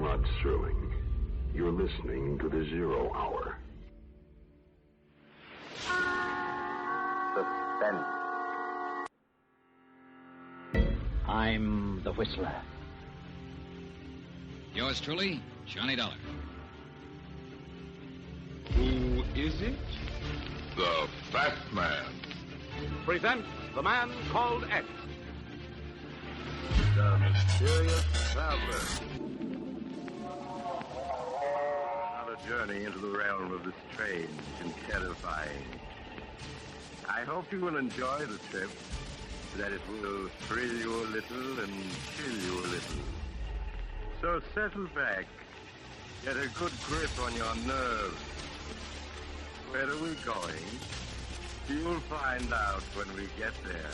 Rod Serling. You're listening to the Zero Hour. Suspense. I'm the Whistler. Yours truly, Johnny Dollar. Who is it? The Fat Man. Presents The Man Called X. The Mysterious Traveler. Another journey into the realm of the strange and terrifying. I hope you will enjoy the trip, that it will thrill you a little and chill you a little. So settle back, get a good grip on your nerves. Where are we going? You'll find out when we get there.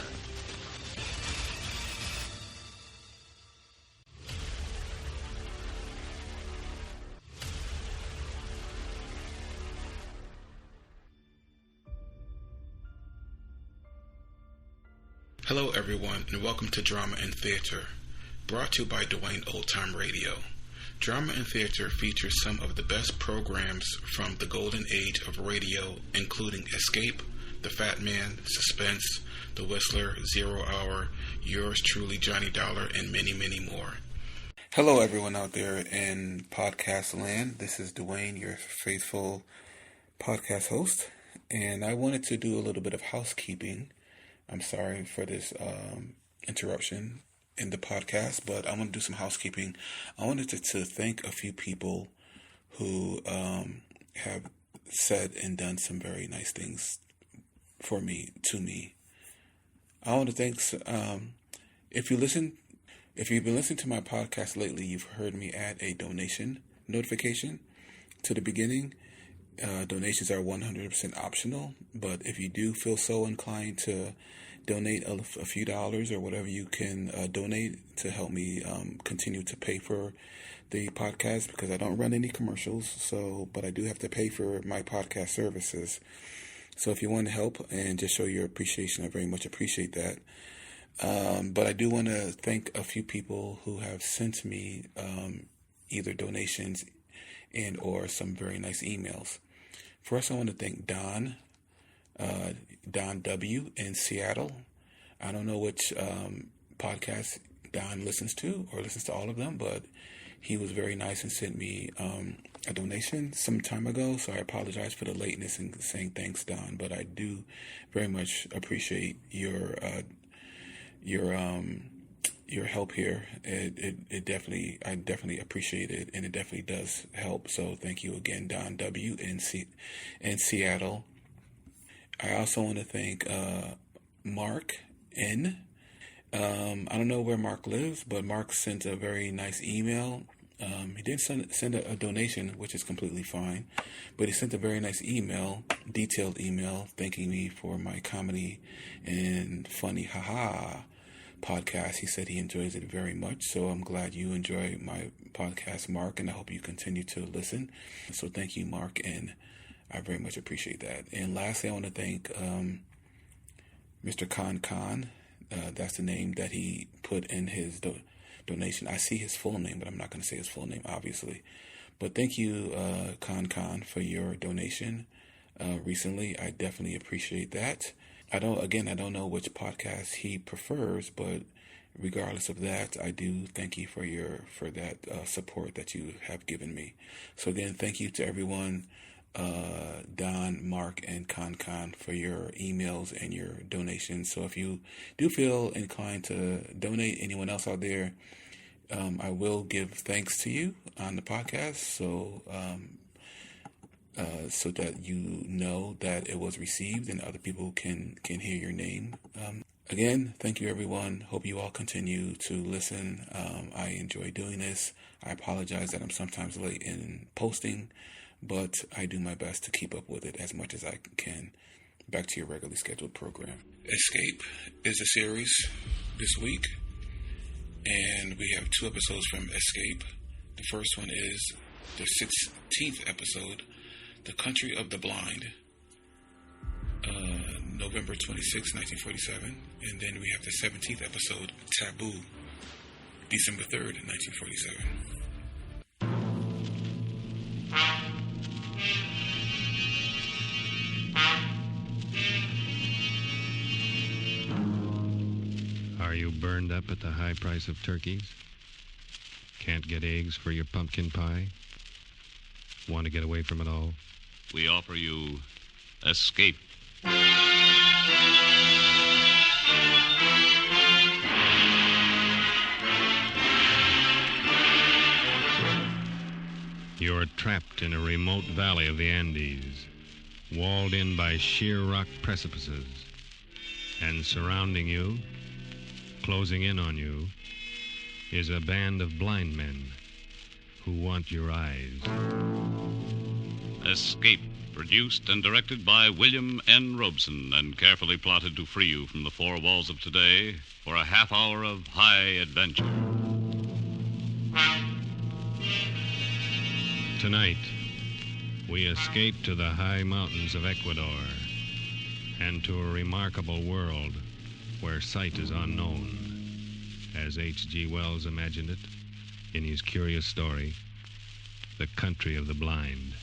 Hello everyone, and welcome to Drama and Theater, brought to you by Duane Old Time Radio. Drama and Theater features some of the best programs from the golden age of radio, including Escape, The Fat Man, Suspense, The Whistler, Zero Hour, yours truly, Johnny Dollar, and many, many more. Hello everyone out there in podcast land. This is Duane, your faithful podcast host, and I wanted to do a little bit of housekeeping. I'm sorry for this interruption in the podcast, but I want to do some housekeeping. I wanted to thank a few people who have said and done some very nice things for me, to me. I want to thank, if you've been listening to my podcast lately, you've heard me add a donation notification to the beginning. Donations are 100% optional, but if you do feel so inclined to donate a few dollars or whatever you can donate to help me continue to pay for the podcast, because I don't run any commercials, but I do have to pay for my podcast services. So if you want to help and just show your appreciation, I very much appreciate that. But I do want to thank a few people who have sent me either donations and or some very nice emails. First, I want to thank Don W. in Seattle. I don't know which podcast Don listens to or listens to all of them, but he was very nice and sent me a donation some time ago. So I apologize for the lateness in saying thanks, Don, but I do very much appreciate your help here. I definitely appreciate it, and it definitely does help. So thank you again, Don W. in Seattle. I also want to thank Mark N. I don't know where Mark lives, but Mark sent a very nice email. He didn't send a donation, which is completely fine, but he sent a very nice email, detailed email, thanking me for my comedy and funny haha podcast. He said he enjoys it very much, so I'm glad you enjoy my podcast, Mark, and I hope you continue to listen. So thank you, Mark, and I very much appreciate that. And lastly, I want to thank Mr. Khan. That's the name that he put in his donation. I see his full name, but I'm not going to say his full name, obviously. But thank you, Khan, for your donation recently. I definitely appreciate that. I don't know which podcast he prefers, but regardless of that, I do thank you for that support that you have given me. So again, thank you to everyone, Don, Mark, and Khan for your emails and your donations. So if you do feel inclined to donate, anyone else out there, I will give thanks to you on the podcast. So that you know that it was received and other people can hear your name. Again, thank you everyone. Hope you all continue to listen. I enjoy doing this. I apologize that I'm sometimes late in posting, but I do my best to keep up with it as much as I can. Back to your regularly scheduled program. Escape is a series this week, and we have 2 episodes from Escape. The first one is the 16th episode, The Country of the Blind, November 26, 1947. And then we have the 17th episode, Taboo, December 3rd, 1947. Are you burned up at the high price of turkeys? Can't get eggs for your pumpkin pie? Want to get away from it all? We offer you escape. You're trapped in a remote valley of the Andes, walled in by sheer rock precipices. And surrounding you, closing in on you, is a band of blind men who want your eyes. Escape, produced and directed by William N. Robeson, and carefully plotted to free you from the four walls of today for a half hour of high adventure. Tonight, we escape to the high mountains of Ecuador and to a remarkable world where sight is unknown, as H.G. Wells imagined it in his curious story, The Country of the Blind.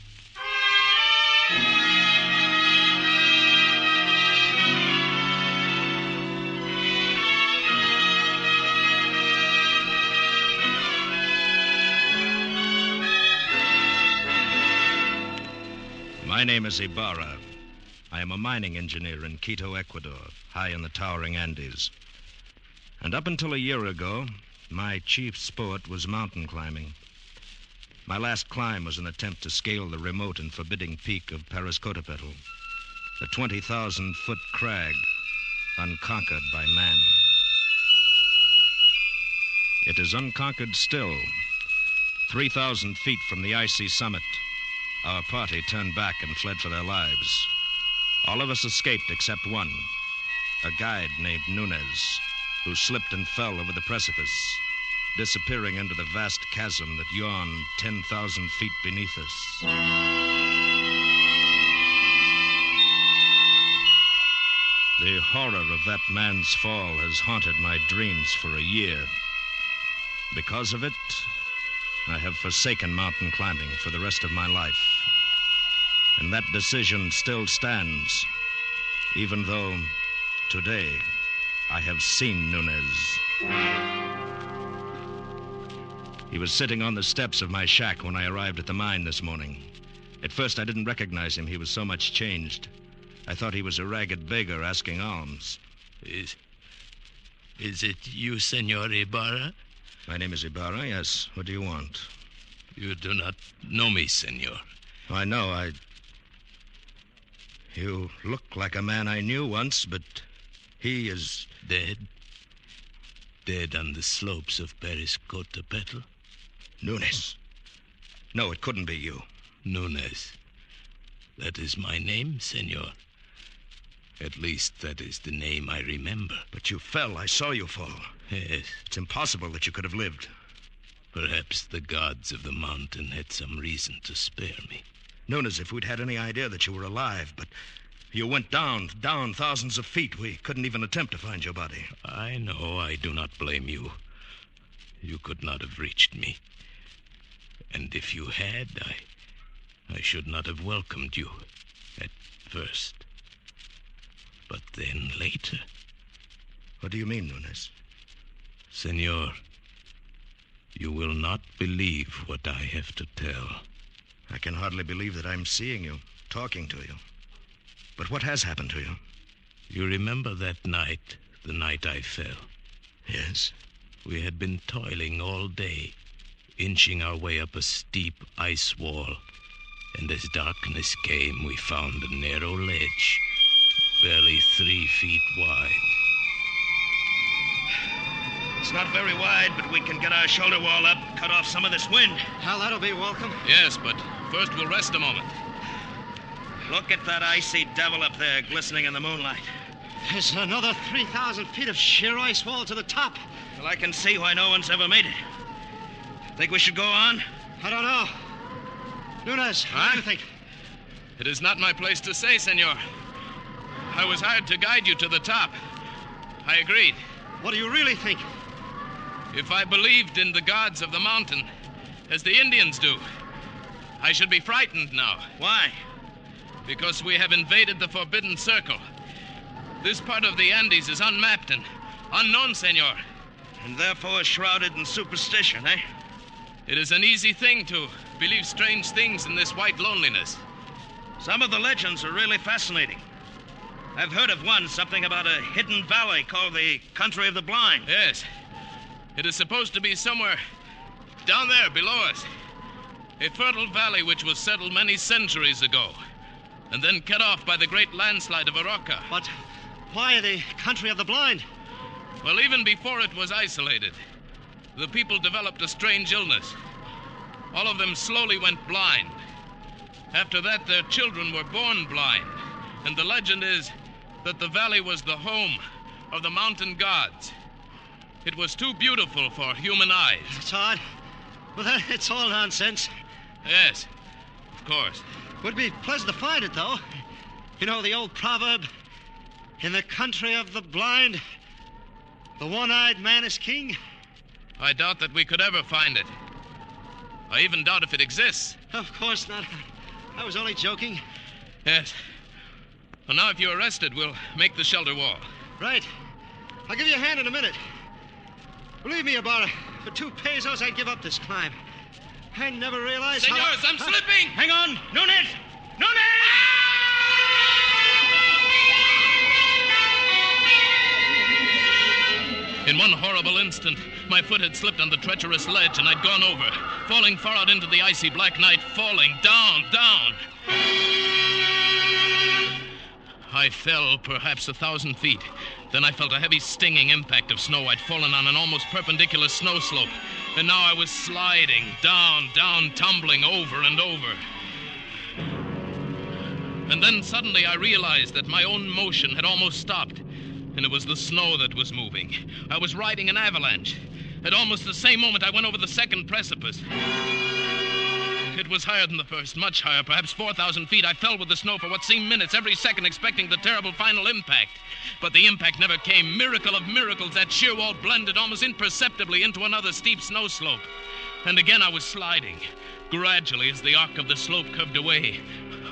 My name is Ibarra. I am a mining engineer in Quito, Ecuador, high in the towering Andes. And up until a year ago, my chief sport was mountain climbing. My last climb was an attempt to scale the remote and forbidding peak of Pariscotopetl, the 20,000-foot crag unconquered by man. It is unconquered still. 3,000 feet from the icy summit, our party turned back and fled for their lives. All of us escaped except one, a guide named Nunez, who slipped and fell over the precipice, disappearing into the vast chasm that yawned 10,000 feet beneath us. The horror of that man's fall has haunted my dreams for a year. Because of it, I have forsaken mountain climbing for the rest of my life. And that decision still stands, even though today I have seen Nunez. He was sitting on the steps of my shack when I arrived at the mine this morning. At first, I didn't recognize him. He was so much changed. I thought he was a ragged beggar asking alms. Is it you, Senor Ibarra? My name is Ibarra, yes. What do you want? You do not know me, senor. Oh, I know. You look like a man I knew once, but he is... Dead? Dead on the slopes of Pariscotopetl? Nunez. No, it couldn't be you. Nunez. That is my name, senor. At least that is the name I remember. But you fell. I saw you fall. Yes. It's impossible that you could have lived. Perhaps the gods of the mountain had some reason to spare me. Nunez, if we'd had any idea that you were alive, but you went down thousands of feet. We couldn't even attempt to find your body. I know. I do not blame you. You could not have reached me. And if you had, I should not have welcomed you at first. But then later... What do you mean, Nunez? Senor, you will not believe what I have to tell. I can hardly believe that I'm seeing you, talking to you. But what has happened to you? You remember that night, the night I fell? Yes. We had been toiling all day, inching our way up a steep ice wall. And as darkness came, we found a narrow ledge, barely 3 feet wide. It's not very wide, but we can get our shoulder wall up, cut off some of this wind. Hell, that'll be welcome. Yes, but first we'll rest a moment. Look at that icy devil up there, glistening in the moonlight. There's another 3,000 feet of sheer ice wall to the top. Well, I can see why no one's ever made it. Think we should go on? I don't know. Nunez, what do you think? It is not my place to say, senor. I was hired to guide you to the top. I agreed. What do you really think? If I believed in the gods of the mountain, as the Indians do, I should be frightened now. Why? Because we have invaded the Forbidden Circle. This part of the Andes is unmapped, and Unknown, senor. And therefore shrouded in superstition, eh? It is an easy thing to believe strange things in this white loneliness. Some of the legends are really fascinating. I've heard of one, something about a hidden valley called the Country of the Blind. Yes. It is supposed to be somewhere down there below us. A fertile valley which was settled many centuries ago, and then cut off by the great landslide of Arauca. But why the Country of the Blind? Well, even before it was isolated, the people developed a strange illness. All of them slowly went blind. After that, their children were born blind. And the legend is that the valley was the home of the mountain gods. It was too beautiful for human eyes. It's odd. Well, it's all nonsense. Yes, of course. Would be pleasant to find it, though. You know the old proverb, in the country of the blind, the one-eyed man is king? I doubt that we could ever find it. I even doubt if it exists. Of course not. I was only joking. Yes. Well, now if you're arrested, we'll make the shelter wall. Right. I'll give you a hand in a minute. Believe me, for 2 pesos, I'd give up this climb. I never realized Senors, I'm slipping! Hang on! Nunes! In one horrible instant, my foot had slipped on the treacherous ledge and I'd gone over, falling far out into the icy black night, falling down. I fell perhaps 1,000 feet. Then I felt a heavy stinging impact of snow. I'd fallen on an almost perpendicular snow slope, and now I was sliding down, tumbling over and over. And then suddenly I realized that my own motion had almost stopped, and it was the snow that was moving. I was riding an avalanche. At almost the same moment, I went over the second precipice. It was higher than the first, much higher, perhaps 4,000 feet. I fell with the snow for what seemed minutes, every second expecting the terrible final impact. But the impact never came. Miracle of miracles, that sheer wall blended almost imperceptibly into another steep snow slope. And again I was sliding. Gradually, as the arc of the slope curved away,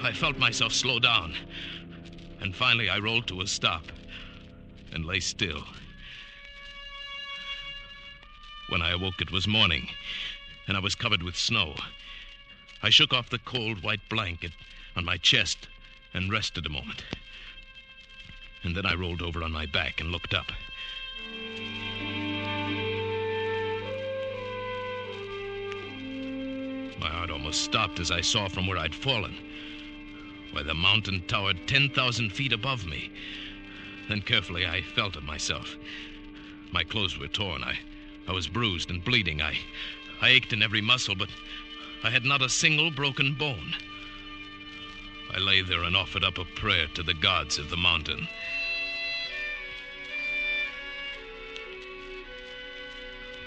I felt myself slow down. And finally I rolled to a stop and lay still. When I awoke, it was morning, and I was covered with snow. I shook off the cold white blanket on my chest and rested a moment. And then I rolled over on my back and looked up. My heart almost stopped as I saw from where I'd fallen. Why, the mountain towered 10,000 feet above me. Then carefully I felt of myself. My clothes were torn. I was bruised and bleeding. I ached in every muscle, but I had not a single broken bone. I lay there and offered up a prayer to the gods of the mountain.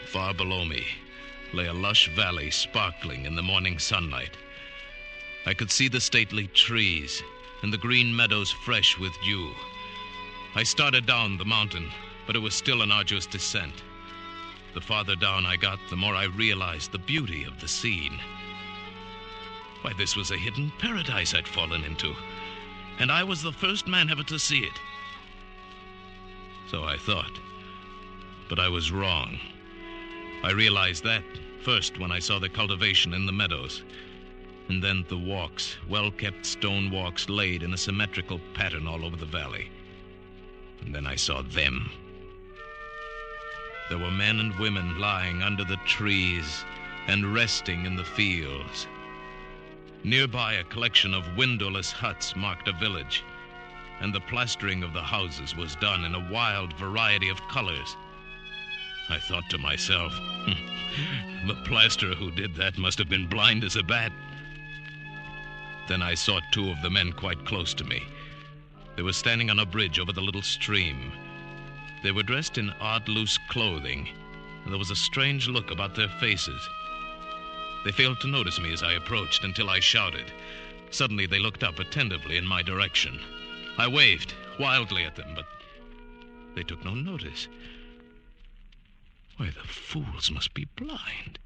Far below me lay a lush valley sparkling in the morning sunlight. I could see the stately trees and the green meadows fresh with dew. I started down the mountain, but it was still an arduous descent. The farther down I got, the more I realized the beauty of the scene. Why, this was a hidden paradise I'd fallen into, and I was the first man ever to see it. So I thought, but I was wrong. I realized that first when I saw the cultivation in the meadows, and then the walks, well-kept stone walks laid in a symmetrical pattern all over the valley. And then I saw them. There were men and women lying under the trees and resting in the fields. Nearby, a collection of windowless huts marked a village, and the plastering of the houses was done in a wild variety of colors. I thought to myself, the plasterer who did that must have been blind as a bat. Then I saw 2 of the men quite close to me. They were standing on a bridge over the little stream. They were dressed in odd, loose clothing, and there was a strange look about their faces. They failed to notice me as I approached until I shouted. Suddenly they looked up attentively in my direction. I waved wildly at them, but they took no notice. Why, the fools must be blind.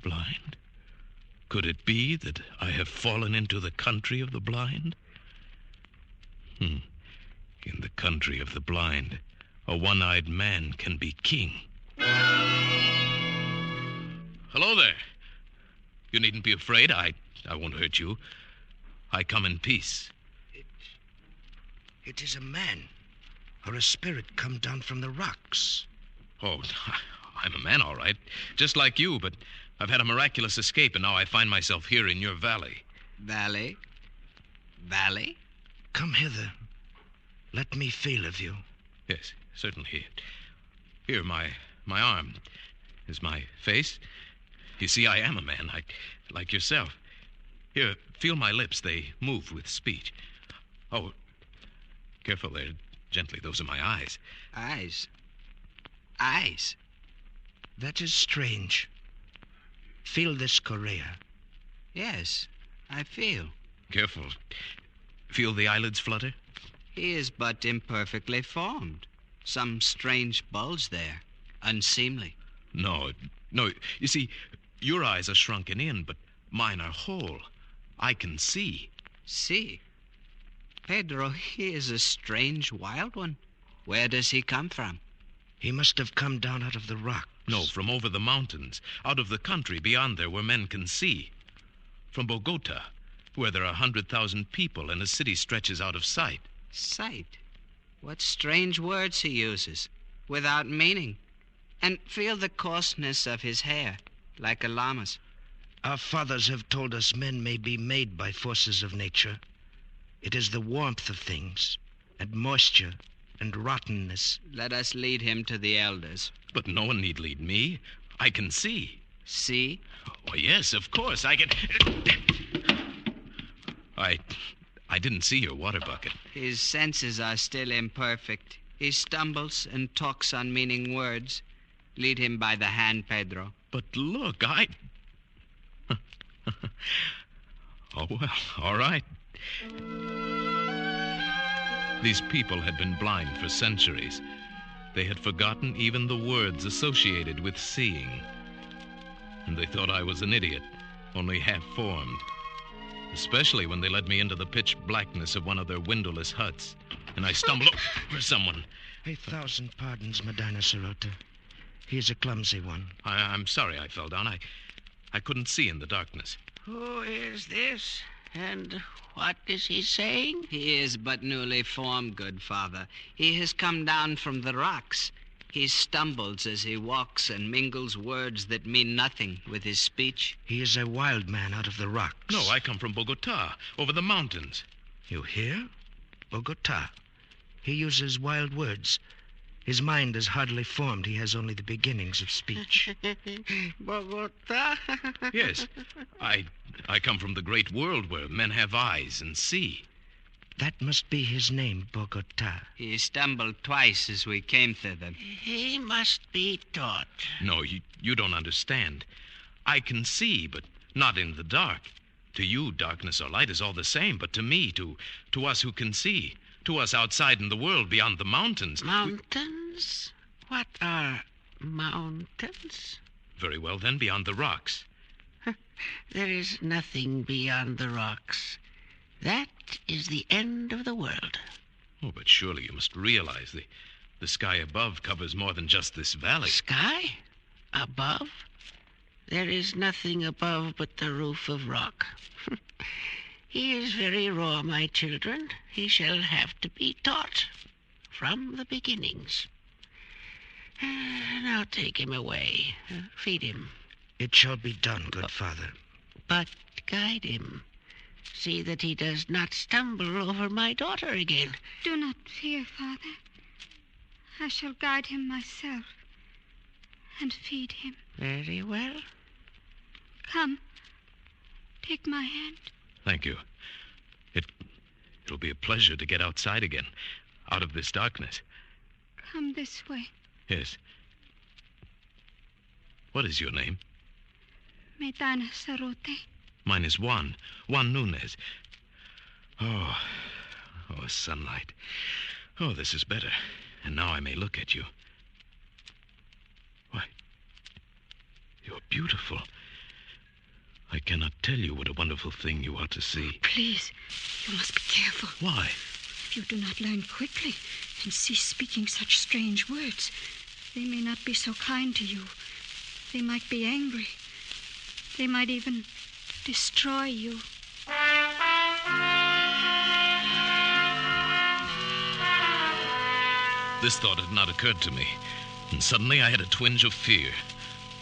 Blind? Could it be that I have fallen into the country of the blind? In the country of the blind, a one-eyed man can be king. Hello there. You needn't be afraid. I won't hurt you. I come in peace. It is a man, or a spirit come down from the rocks. Oh, I'm a man, all right. Just like you, but I've had a miraculous escape, and now I find myself here in your valley. Valley? Valley? Come hither. Let me feel of you. Yes, certainly. Here, my arm. Is my face? You see, I am a man, like yourself. Here, feel my lips. They move with speech. Oh, careful there. Gently, those are my eyes. Eyes? Eyes? That is strange. Feel this Korea. Yes, I feel. Careful. Feel the eyelids flutter? He is but imperfectly formed. Some strange bulge there. Unseemly. No. You see, your eyes are shrunken in, but mine are whole. I can see. See? Pedro, he is a strange wild one. Where does he come from? He must have come down out of the rocks. No, from over the mountains, out of the country beyond there where men can see. From Bogota, where there are 100,000 people and a city stretches out of sight. Sight? What strange words he uses, without meaning. And feel the coarseness of his hair, like a llama's. Our fathers have told us men may be made by forces of nature. It is the warmth of things, and moisture, and rottenness. Let us lead him to the elders. But no one need lead me. I can see. See? Oh, yes, of course, I can... I didn't see your water bucket. His senses are still imperfect. He stumbles and talks unmeaning words. Lead him by the hand, Pedro. But look, Oh, well, all right. These people had been blind for centuries. They had forgotten even the words associated with seeing. And they thought I was an idiot, only half-formed. Especially when they led me into the pitch blackness of one of their windowless huts. And I stumbled over someone. 1,000 pardons, Medina Sarota. He is a clumsy one. I'm sorry I fell down. I couldn't see in the darkness. Who is this? And what is he saying? He is but newly formed, good father. He has come down from the rocks. He stumbles as he walks and mingles words that mean nothing with his speech. He is a wild man out of the rocks. No, I come from Bogota, over the mountains. You hear? Bogota. He uses wild words. His mind is hardly formed. He has only the beginnings of speech. Bogota? Yes. I come from the great world where men have eyes and see. That must be his name, Bogota. He stumbled twice as we came thither. He must be taught. No, you don't understand. I can see, but not in the dark. To you, darkness or light is all the same, but to me, to us who can see, to us outside in the world beyond the mountains... Mountains? What are mountains? Very well, then, beyond the rocks. There is nothing beyond the rocks. That is the end of the world. Oh, but surely you must realize the sky above covers more than just this valley. Sky? Above? There is nothing above but the roof of rock. He is very raw, my children. He shall have to be taught from the beginnings. Now take him away. Feed him. It shall be done, good father. But guide him. See that he does not stumble over my daughter again. Do not fear, Father. I shall guide him myself and feed him. Very well. Come. Take my hand. Thank you. It'll be a pleasure to get outside again, out of this darkness. Come this way. Yes. What is your name? Medina Sarote. Mine is Juan Nunez. Oh, sunlight. Oh, this is better. And now I may look at you. Why, you're beautiful. I cannot tell you what a wonderful thing you are to see. Please, you must be careful. Why? If you do not learn quickly and cease speaking such strange words, they may not be so kind to you. They might be angry. They might even destroy you. This thought had not occurred to me, and suddenly I had a twinge of fear.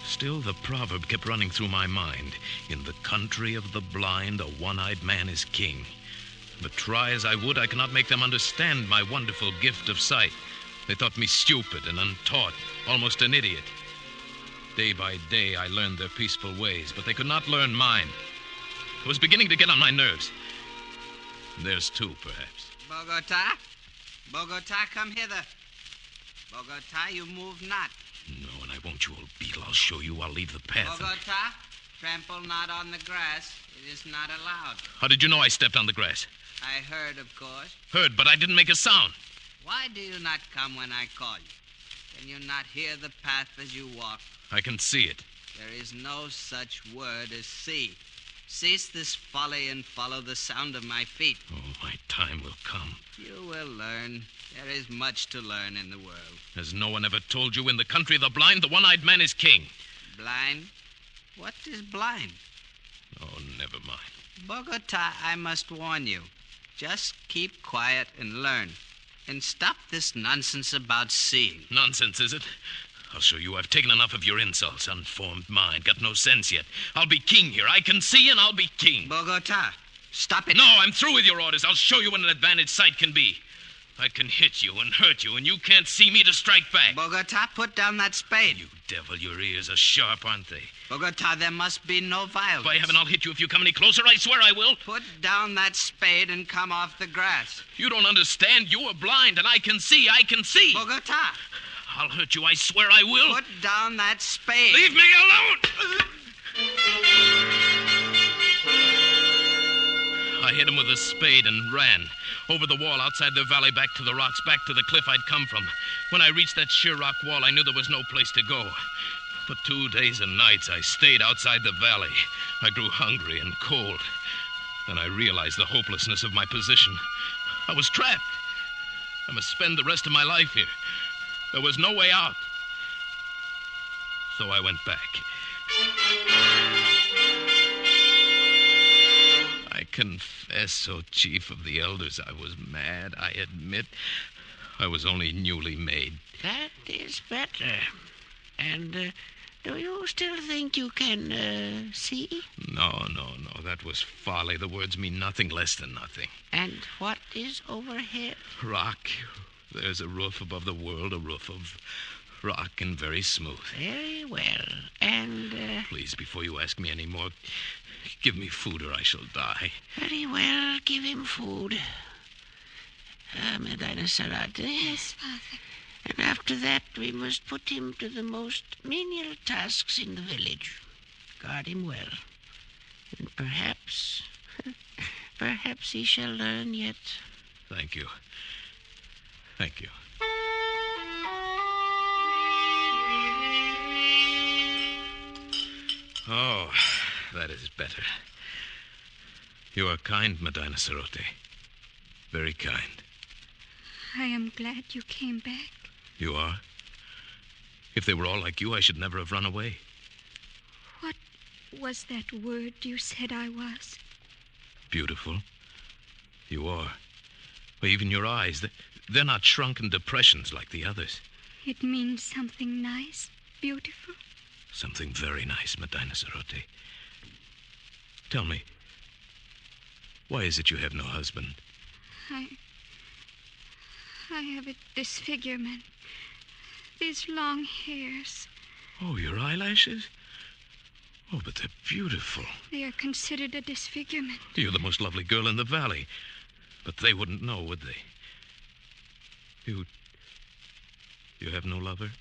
Still, the proverb kept running through my mind. In the country of the blind, a one-eyed man is king. But try as I would, I could not make them understand my wonderful gift of sight. They thought me stupid and untaught, almost an idiot. Day by day, I learned their peaceful ways, but they could not learn mine. It was beginning to get on my nerves. Theirs too, perhaps. Bogota? Bogota, come hither. Bogota, you move not. No, and I won't, you old beetle. I'll show you. I'll leave the path. Bogota, trample not on the grass. It is not allowed. How did you know I stepped on the grass? I heard, of course. Heard, but I didn't make a sound. Why do you not come when I call you? Can you not hear the path as you walk? I can see it. There is no such word as see. Cease this folly and follow the sound of my feet. Oh, my time will come. You will learn. There is much to learn in the world. Has no one ever told you in the country of the blind, the one-eyed man is king? Blind? What is blind? Oh, never mind. Bogota, I must warn you. Just keep quiet and learn. And stop this nonsense about seeing. Nonsense, is it? I'll show you I've taken enough of your insults. Unformed mind, got no sense yet. I'll be king here. I can see and I'll be king. Bogota, stop it. No, I'm through with your orders. I'll show you what an advantage sight can be. I can hit you and hurt you, and you can't see me to strike back. Bogota, put down that spade. You devil, your ears are sharp, aren't they? Bogota, there must be no violence. By heaven, I'll hit you if you come any closer. I swear I will. Put down that spade and come off the grass. You don't understand. You are blind, and I can see. I can see. Bogota. I'll hurt you. I swear I will. Put down that spade. Leave me alone! I hit him with a spade and ran. Over the wall, outside the valley, back to the rocks, back to the cliff I'd come from. When I reached that sheer rock wall, I knew there was no place to go. For 2 days and nights, I stayed outside the valley. I grew hungry and cold. Then I realized the hopelessness of my position. I was trapped. I must spend the rest of my life here. There was no way out. So I went back. I confess, O chief of the elders, I was mad. I admit I was only newly made. That is better. And do you still think you can see? No. That was folly. The words mean nothing, less than nothing. And what is overhead? Rock. There's a roof above the world, a roof of rock and very smooth. Very well. And Please, before you ask me any more, give me food or I shall die. Very well, give him food. Medina Sarate. Yes, Father. And after that, we must put him to the most menial tasks in the village. Guard him well. And perhaps he shall learn yet. Thank you. Thank you. Oh, that is better. You are kind, Medina Sarote. Very kind. I am glad you came back. You are? If they were all like you, I should never have run away. What was that word you said I was? Beautiful. You are. Well, even your eyes, they're not shrunken depressions like the others. It means something nice, beautiful? Something very nice, Medina Sarote. Tell me, why is it you have no husband? I have a disfigurement. These long hairs. Oh, your eyelashes? Oh, but they're beautiful. They are considered a disfigurement. You're the most lovely girl in the valley. But they wouldn't know, would they? You have no lover?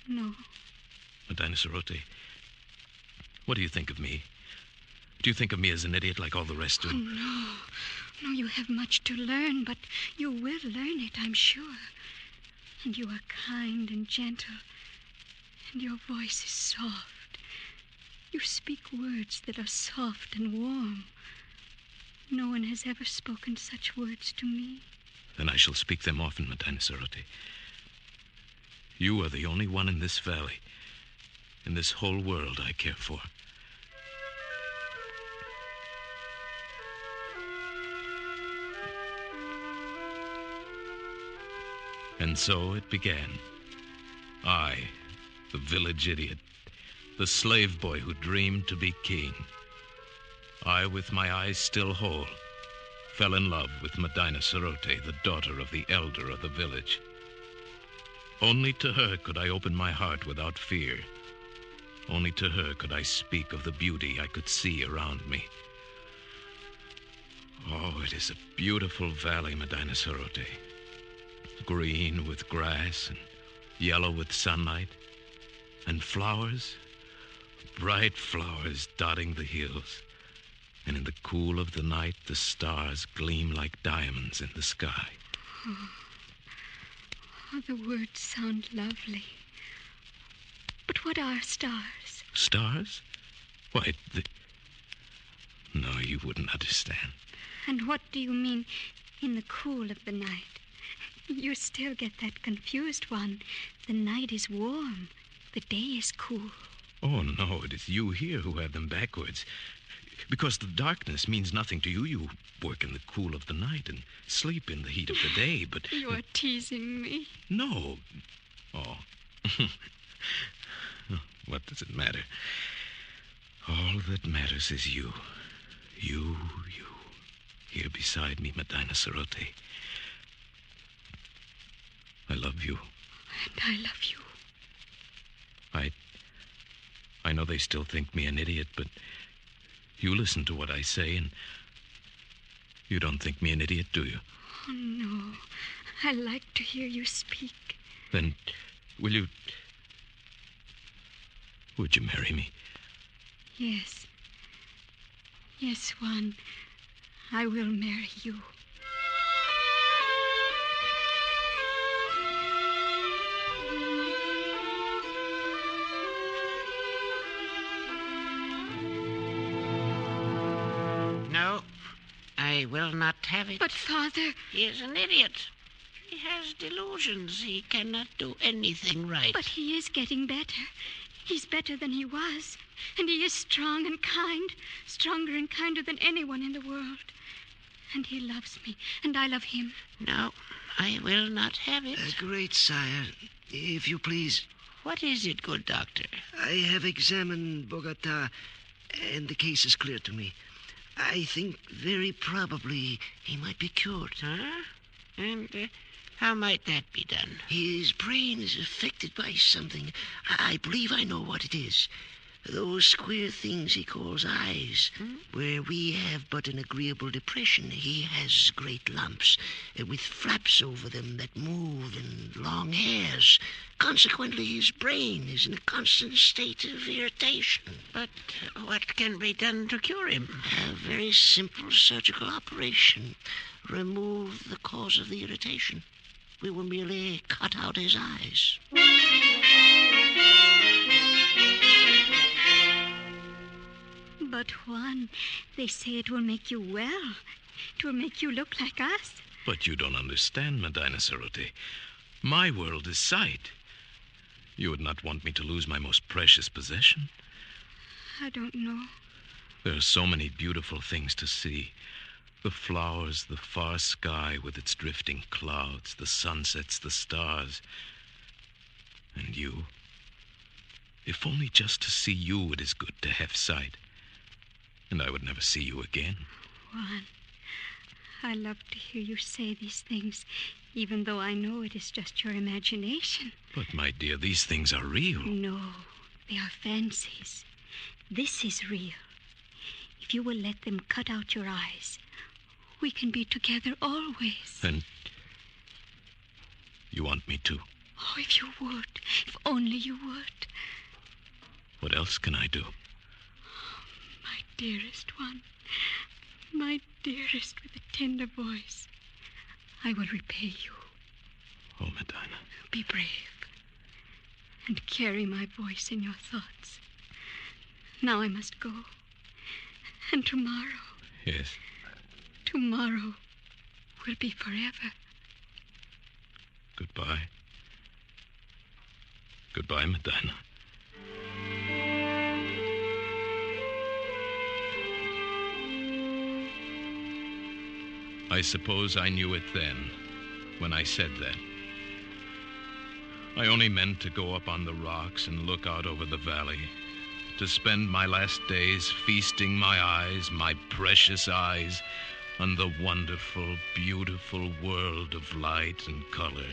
No. Medina Sarote, what do you think of me? Do you think of me as an idiot like all the rest do? Oh, no. No, you have much to learn, but you will learn it, I'm sure. And you are kind and gentle, and your voice is soft. You speak words that are soft and warm. No one has ever spoken such words to me. Then I shall speak them often, Medina Cerote. You are the only one in this valley, in this whole world I care for. And so it began. I, the village idiot, the slave boy who dreamed to be king. I, with my eyes still whole, fell in love with Medina Cerote, the daughter of the elder of the village. Only to her could I open my heart without fear. Only to her could I speak of the beauty I could see around me. Oh, it is a beautiful valley, Medina Cerote. Green with grass and yellow with sunlight, and flowers, bright flowers dotting the hills. And in the cool of the night, the stars gleam like diamonds in the sky. Oh, the words sound lovely. But what are stars? Stars? Why, No, you wouldn't understand. And what do you mean, in the cool of the night? You still get that confused one. The night is warm. The day is cool. Oh, no, it is you here who have them backwards. Because the darkness means nothing to you. You work in the cool of the night and sleep in the heat of the day, but... You are teasing me. No. Oh. What does it matter? All that matters is you. You. Here beside me, Medina Cerote. I love you. And I love you. I know they still think me an idiot, but you listen to what I say, and you don't think me an idiot, do you? Oh, no. I like to hear you speak. Then, would you marry me? Yes. Yes, Juan. I will marry you. No, I will not have it. But, Father... He is an idiot. He has delusions. He cannot do anything right. But he is getting better. He's better than he was. And he is strong and kind. Stronger and kinder than anyone in the world. And he loves me. And I love him. No, I will not have it. Great sire, if you please. What is it, good doctor? I have examined Bogota, and the case is clear to me. I think very probably he might be cured. Huh? And how might that be done? His brain is affected by something. I believe I know what it is. Those queer things he calls eyes. Where we have but an agreeable depression, he has great lumps, with flaps over them that move, and long hairs. Consequently, his brain is in a constant state of irritation. But what can be done to cure him? A very simple surgical operation. Remove the cause of the irritation. We will merely cut out his eyes. But, Juan, they say it will make you well. It will make you look like us. But you don't understand, Medina Cerote. My world is sight. You would not want me to lose my most precious possession? I don't know. There are so many beautiful things to see. The flowers, the far sky with its drifting clouds, the sunsets, the stars. And you. If only just to see you it is good to have sight. And I would never see you again. Juan, I love to hear you say these things, even though I know it is just your imagination. But, my dear, these things are real. No, they are fancies. This is real. If you will let them cut out your eyes, we can be together always. And you want me to? Oh, if you would. If only you would. What else can I do? My dearest one. My dearest with a tender voice. I will repay you. Oh, Medina. Be brave. And carry my voice in your thoughts. Now I must go. And tomorrow... Yes. Tomorrow will be forever. Goodbye. Goodbye, Medina. I suppose I knew it then, when I said that. I only meant to go up on the rocks and look out over the valley, to spend my last days feasting my eyes, my precious eyes, on the wonderful, beautiful world of light and color.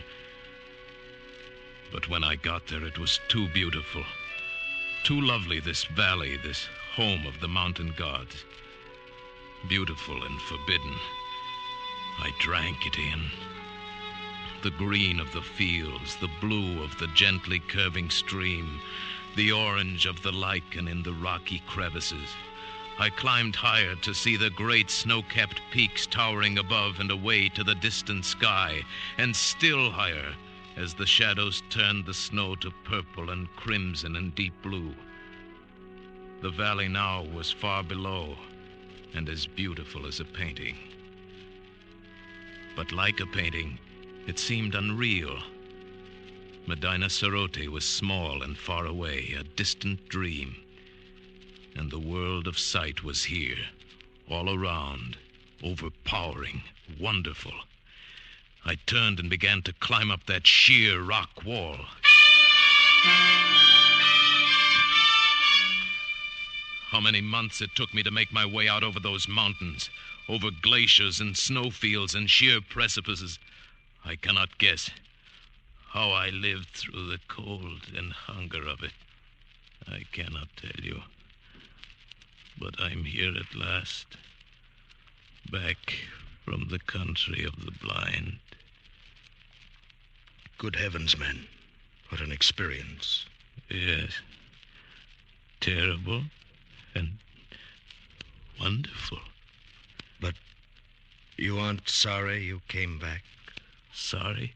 But when I got there, it was too beautiful, too lovely, this valley, this home of the mountain gods. Beautiful and forbidden. I drank it in. The green of the fields, the blue of the gently curving stream, the orange of the lichen in the rocky crevices. I climbed higher to see the great snow-capped peaks towering above and away to the distant sky, and still higher as the shadows turned the snow to purple and crimson and deep blue. The valley now was far below and as beautiful as a painting. But like a painting, it seemed unreal. Medina Sarote was small and far away, a distant dream. And the world of sight was here, all around, overpowering, wonderful. I turned and began to climb up that sheer rock wall. How many months it took me to make my way out over those mountains, over glaciers and snowfields and sheer precipices, I cannot guess. How I lived through the cold and hunger of it, I cannot tell you. But I'm here at last, back from the country of the blind. Good heavens, man. What an experience. Yes. Terrible and wonderful. But you aren't sorry you came back? Sorry?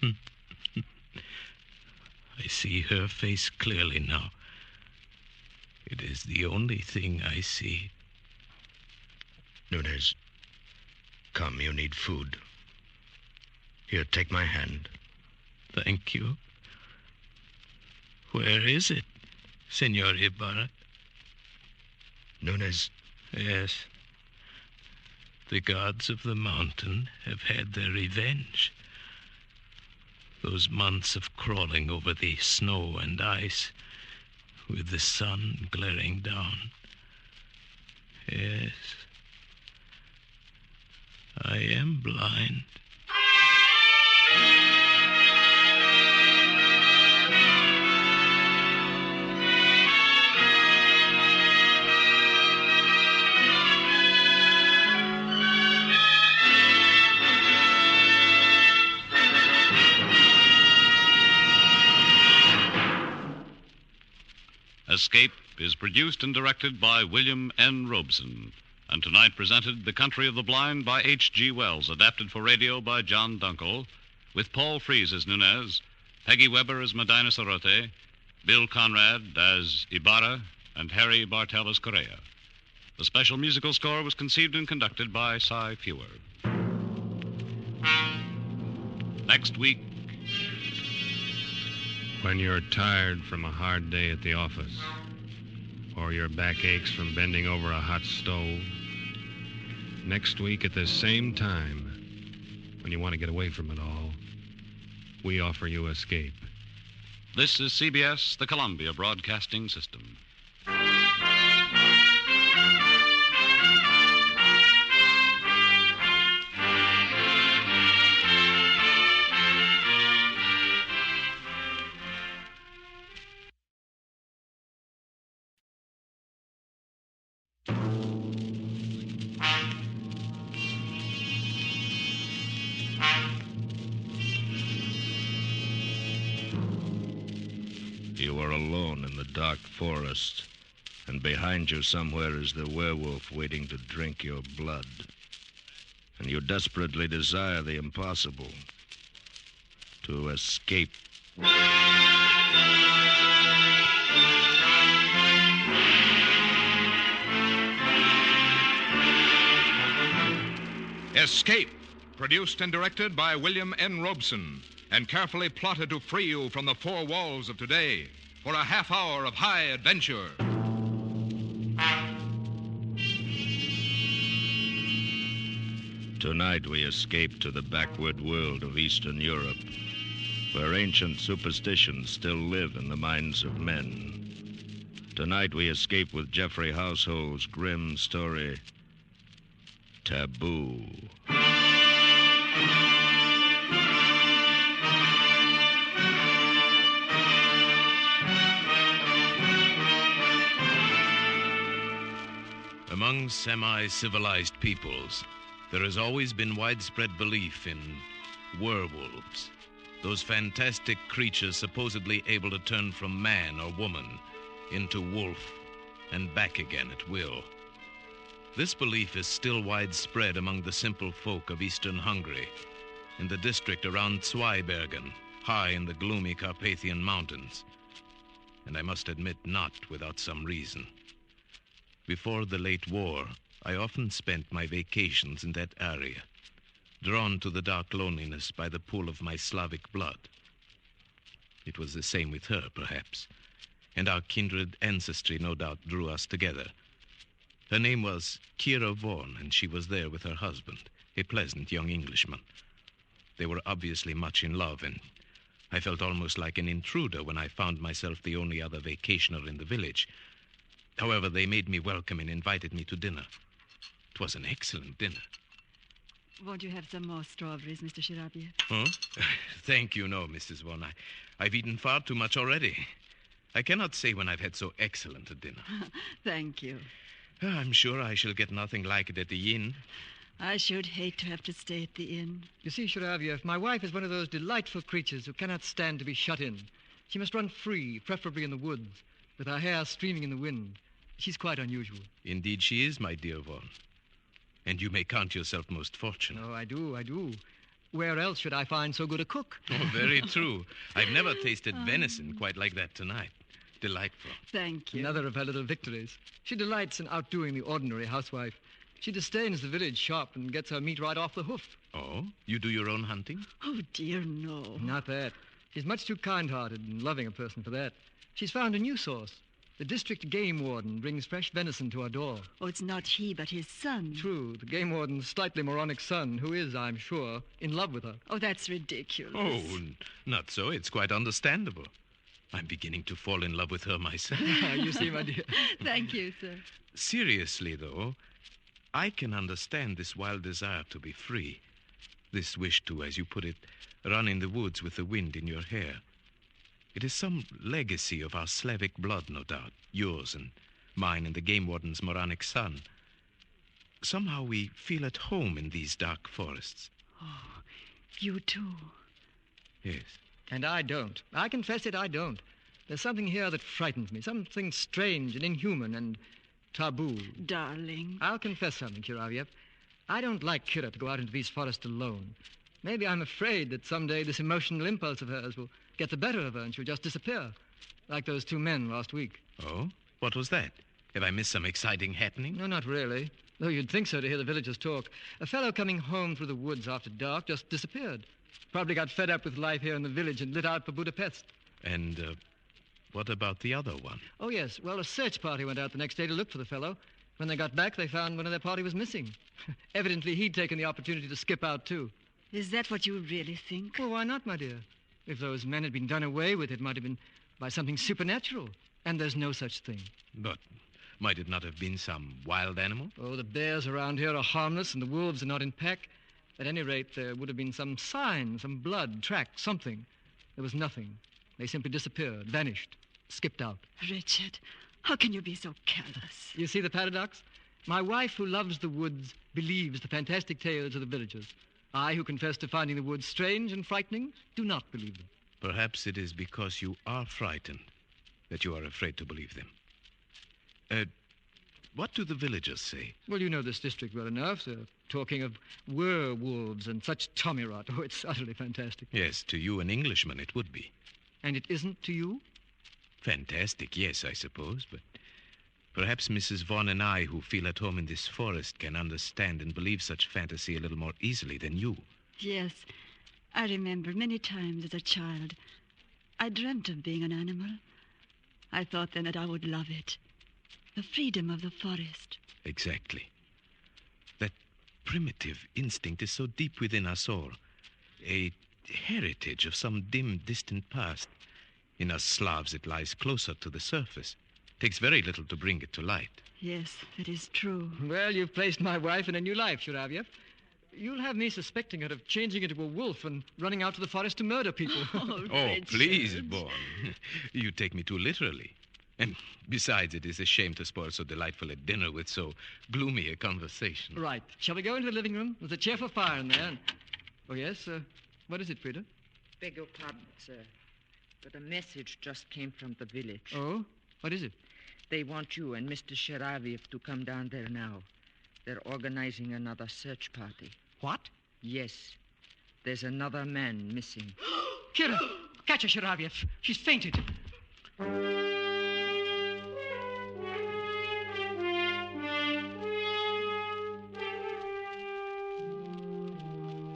I see her face clearly now. It is the only thing I see. Nunez, come, you need food. Here, take my hand. Thank you. Where is it, Senor Ibarra? Nunez. Yes. The gods of the mountain have had their revenge. Those months of crawling over the snow and ice, with the sun glaring down. Yes. I am blind. Escape is produced and directed by William N. Robeson, and tonight presented The Country of the Blind by H.G. Wells, adapted for radio by John Dunkel, with Paul Frees as Nunez, Peggy Weber as Medina Sarote, Bill Conrad as Ibarra, and Harry Bartell as Correa. The special musical score was conceived and conducted by Cy Fewer. Next week, when you're tired from a hard day at the office, or your back aches from bending over a hot stove, next week at the same time, when you want to get away from it all, we offer you Escape. This is CBS, the Columbia Broadcasting System. You are alone in the dark forest, and behind you somewhere is the werewolf waiting to drink your blood. And you desperately desire the impossible, to escape. Escape, produced and directed by William N. Robeson, and carefully plotted to free you from the four walls of today for a half hour of high adventure. Tonight we escape to the backward world of Eastern Europe, where ancient superstitions still live in the minds of men. Tonight we escape with Jeffrey Household's grim story, Taboo. Among semi-civilized peoples, there has always been widespread belief in werewolves, those fantastic creatures supposedly able to turn from man or woman into wolf and back again at will. This belief is still widespread among the simple folk of eastern Hungary, in the district around Zweibergen, high in the gloomy Carpathian Mountains, and I must admit not without some reason. Before the late war, I often spent my vacations in that area, drawn to the dark loneliness by the pull of my Slavic blood. It was the same with her, perhaps, and our kindred ancestry no doubt drew us together. Her name was Kira Vaughan, and she was there with her husband, a pleasant young Englishman. They were obviously much in love, and I felt almost like an intruder when I found myself the only other vacationer in the village. However, they made me welcome and invited me to dinner. It was an excellent dinner. Won't you have some more strawberries, Mr. Shirabiev? Huh? Thank you, no, Mrs. Vaughan. I've eaten far too much already. I cannot say when I've had so excellent a dinner. Thank you. I'm sure I shall get nothing like it at the inn. I should hate to have to stay at the inn. You see, Shirabiev, my wife is one of those delightful creatures who cannot stand to be shut in. She must run free, preferably in the woods, with her hair streaming in the wind. She's quite unusual. Indeed she is, my dear Vaughan. And you may count yourself most fortunate. Oh, I do. Where else should I find so good a cook? Oh, very true. I've never tasted venison quite like that tonight. Delightful. Thank you. Another of her little victories. She delights in outdoing the ordinary housewife. She disdains the village shop and gets her meat right off the hoof. Oh? You do your own hunting? Oh, dear, no. Not that. She's much too kind-hearted and loving a person for that. She's found a new source. The district game warden brings fresh venison to our door. Oh, it's not he, but his son. True, the game warden's slightly moronic son, who is, I'm sure, in love with her. Oh, that's ridiculous. Oh, not so. It's quite understandable. I'm beginning to fall in love with her myself. You see, my dear. Thank you, sir. Seriously, though, I can understand this wild desire to be free. This wish to, as you put it, run in the woods with the wind in your hair. It is some legacy of our Slavic blood, no doubt. Yours and mine and the game warden's moronic son. Somehow we feel at home in these dark forests. Oh, you too. Yes. And I don't. I confess it, I don't. There's something here that frightens me. Something strange and inhuman and taboo. Darling. I'll confess something, Shirabiev. I don't like Kira to go out into these forests alone. Maybe I'm afraid that someday this emotional impulse of hers will get the better of her and she'll just disappear. Like those two men last week. Oh? What was that? Have I missed some exciting happening? No, not really. Though you'd think so to hear the villagers talk. A fellow coming home through the woods after dark just disappeared. Probably got fed up with life here in the village and lit out for Budapest. And what about the other one? Oh, yes. Well, a search party went out the next day to look for the fellow. When they got back, they found one of their party was missing. Evidently, he'd taken the opportunity to skip out, too. Is that what you really think? Well, why not, my dear? If those men had been done away with, it might have been by something supernatural. And there's no such thing. But might it not have been some wild animal? Oh, the bears around here are harmless and the wolves are not in pack. At any rate, there would have been some sign, some blood, track, something. There was nothing. They simply disappeared, vanished, skipped out. Richard, how can you be so callous? You see the paradox? My wife, who loves the woods, believes the fantastic tales of the villagers. I, who confess to finding the woods strange and frightening, do not believe them. Perhaps it is because you are frightened that you are afraid to believe them. What do the villagers say? Well, you know this district well enough. They're talking of werewolves and such tommy rot. Oh, it's utterly fantastic. Yes, to you, an Englishman, it would be. And it isn't to you? Fantastic, yes, I suppose, but Perhaps Mrs. Vaughn and I, who feel at home in this forest, can understand and believe such fantasy a little more easily than you. Yes, I remember many times as a child, I dreamt of being an animal. I thought then that I would love it. The freedom of the forest. Exactly. That primitive instinct is so deep within us all. A heritage of some dim, distant past. In us Slavs, it lies closer to the surface. Takes very little to bring it to light. Yes, that is true. Well, you've placed my wife in a new life, Shuravyev. You'll have me suspecting her of changing into a wolf and running out to the forest to murder people. Oh, please, Vaughn. You take me too literally. And besides, it is a shame to spoil so delightful a dinner with so gloomy a conversation. Right. Shall we go into the living room? There's a cheerful fire in there. Oh, yes? What is it, Frida? Beg your pardon, sir. But a message just came from the village. Oh? What is it? They want you and Mr. Shiraviev to come down there now. They're organizing another search party. What? Yes. There's another man missing. Kira! Catch her, Shiraviev. She's fainted.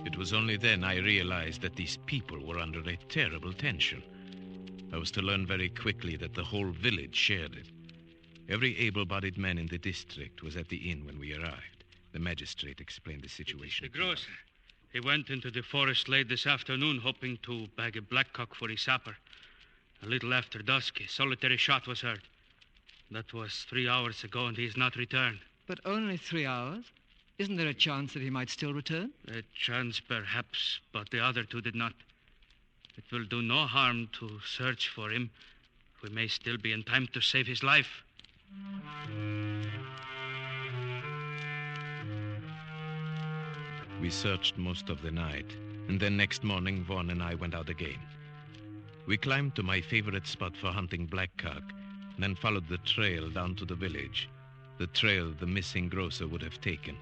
It was only then I realized that these people were under a terrible tension. I was to learn very quickly that the whole village shared it. Every able-bodied man in the district was at the inn when we arrived. The magistrate explained the situation. The grocer. He went into the forest late this afternoon hoping to bag a blackcock for his supper. A little after dusk, a solitary shot was heard. That was 3 hours ago, and he has not returned. But only 3 hours? Isn't there a chance that he might still return? A chance, perhaps, but the other two did not. It will do no harm to search for him. We may still be in time to save his life. We searched most of the night, and then next morning, Vaughn and I went out again. We climbed to my favorite spot for hunting blackcock, and then followed the trail down to the village, the trail the missing grocer would have taken.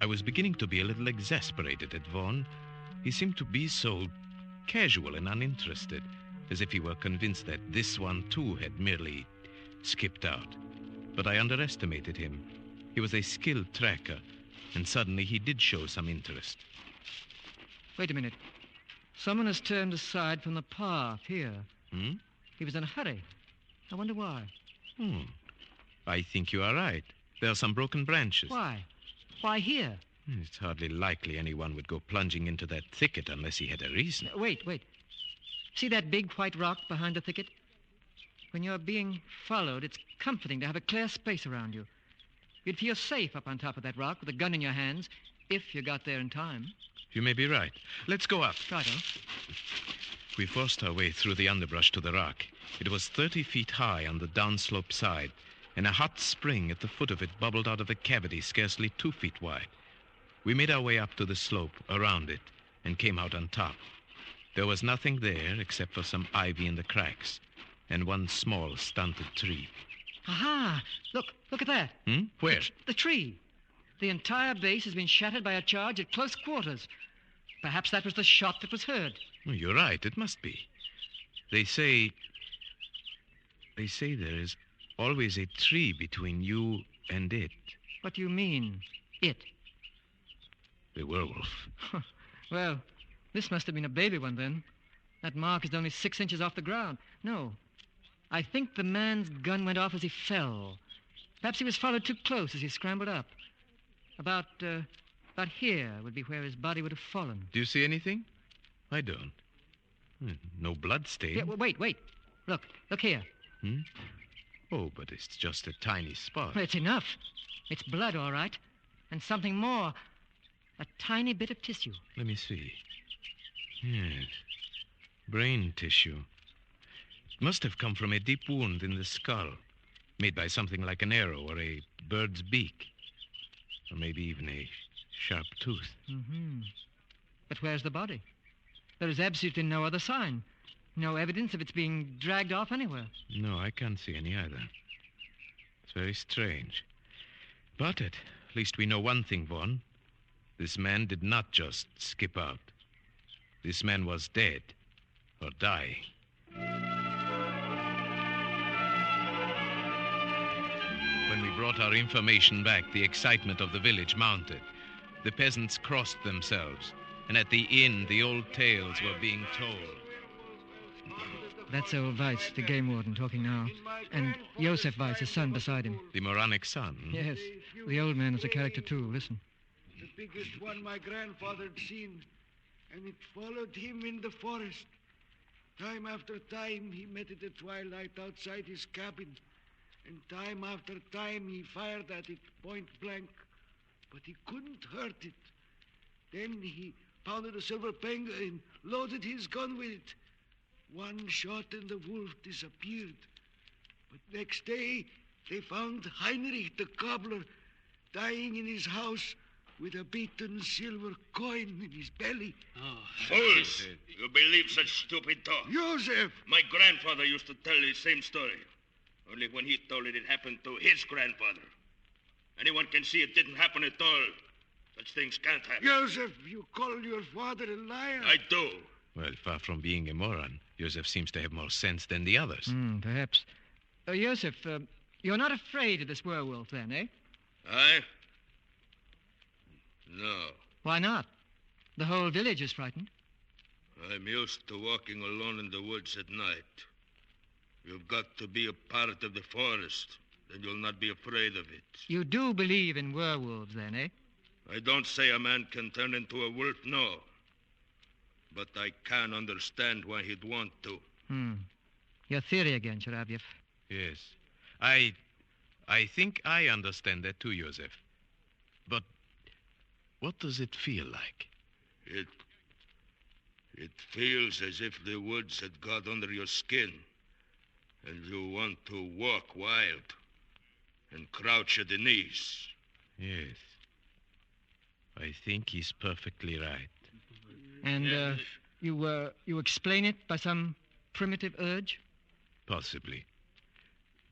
I was beginning to be a little exasperated at Vaughn. He seemed to be so casual and uninterested, as if he were convinced that this one, too, had merely skipped out. But I underestimated him. He was a skilled tracker, and suddenly he did show some interest. Wait a minute. Someone has turned aside from the path here. Hmm? He was in a hurry. I wonder why. I think you are right. There are some broken branches. Why? Why here? It's hardly likely anyone would go plunging into that thicket unless he had a reason. Wait. See that big white rock behind the thicket? When you're being followed, it's comforting to have a clear space around you. You'd feel safe up on top of that rock with a gun in your hands, if you got there in time. You may be right. Let's go up. Righto. We forced our way through the underbrush to the rock. It was 30 feet high on the downslope side, and a hot spring at the foot of it bubbled out of a cavity scarcely 2 feet wide. We made our way up to the slope, around it, and came out on top. There was nothing there except for some ivy in the cracks, and one small, stunted tree. Aha! Look at that. Where? The tree. The entire base has been shattered by a charge at close quarters. Perhaps that was the shot that was heard. You're right, it must be. They say there is always a tree between you and it. What do you mean, it? The werewolf. Well, this must have been a baby one then. That mark is only 6 inches off the ground. No, I think the man's gun went off as he fell. Perhaps he was followed too close as he scrambled up. About here would be where his body would have fallen. Do you see anything? I don't. No blood stain. Yeah, wait. Look here. Oh, but it's just a tiny spot. Well, it's enough. It's blood, all right. And something more. A tiny bit of tissue. Let me see. Yes. Brain tissue. It must have come from a deep wound in the skull, made by something like an arrow or a bird's beak. Or maybe even a sharp tooth. But where's the body? There is absolutely no other sign. No evidence of its being dragged off anywhere. No, I can't see any either. It's very strange. But at least we know one thing, Vaughn. This man did not just skip out. This man was dead or dying. brought our information back, the excitement of the village mounted. The peasants crossed themselves, and at the inn, the old tales were being told. That's old Weiss, the game warden, talking now. And Josef Weiss, his son, beside him. The moronic son? Yes. The old man is a character, too. Listen. The biggest one my grandfather had seen, and it followed him in the forest. Time after time, he met it at twilight outside his cabin, and time after time, he fired at it point blank, but he couldn't hurt it. Then he pounded a silver penga and loaded his gun with it. One shot and the wolf disappeared. But next day, they found Heinrich the cobbler dying in his house with a beaten silver coin in his belly. Fools! You believe such stupid talk? Joseph! My grandfather used to tell the same story. Only when he told it happened to his grandfather. Anyone can see it didn't happen at all. Such things can't happen. Joseph, you call your father a liar? I do. Well, far from being a moron, Joseph seems to have more sense than the others. Perhaps. Joseph, you're not afraid of this werewolf, then, eh? I? No. Why not? The whole village is frightened. I'm used to walking alone in the woods at night. You've got to be a part of the forest, then you'll not be afraid of it. You do believe in werewolves, then, eh? I don't say a man can turn into a wolf, no. But I can understand why he'd want to. Your theory again, Sharavyev. Yes. I think I understand that too, Joseph. But what does it feel like? It feels as if the woods had got under your skin, and you want to walk wild and crouch at the knees. Yes. I think he's perfectly right. And you explain it by some primitive urge? Possibly.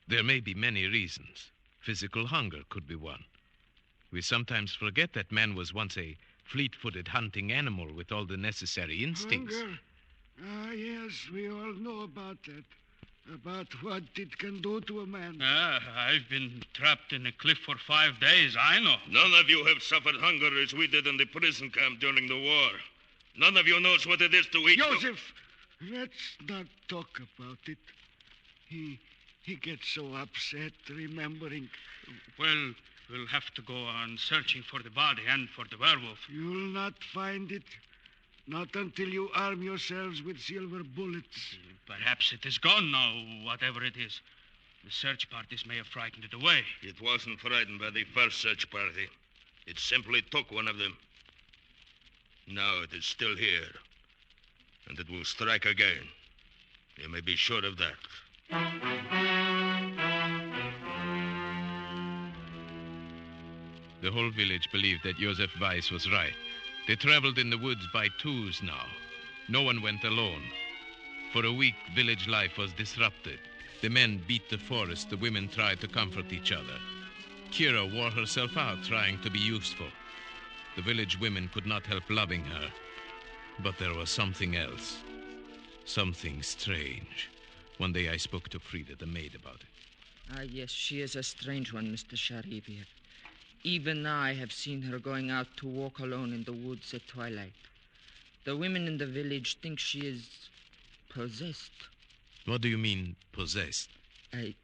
There may be many reasons. Physical hunger could be one. We sometimes forget that man was once a fleet-footed hunting animal with all the necessary instincts. Hunger? Yes, we all know about that. About what it can do to a man. I've been trapped in a cliff for 5 days, I know. None of you have suffered hunger as we did in the prison camp during the war. None of you knows what it is to eat. Joseph, let's not talk about it. He gets so upset remembering. Well, we'll have to go on searching for the body and for the werewolf. You'll not find it. Not until you arm yourselves with silver bullets. Perhaps it is gone now, whatever it is. The search parties may have frightened it away. It wasn't frightened by the first search party. It simply took one of them. Now it is still here. And it will strike again. You may be sure of that. The whole village believed that Josef Weiss was right. They traveled in the woods by twos now. No one went alone. For a week, village life was disrupted. The men beat the forest. The women tried to comfort each other. Kira wore herself out trying to be useful. The village women could not help loving her. But there was something else. Something strange. One day I spoke to Frida, the maid, about it. Yes, she is a strange one, Mr. Sharibiev. Even I have seen her going out to walk alone in the woods at twilight. The women in the village think she is possessed. What do you mean, possessed? I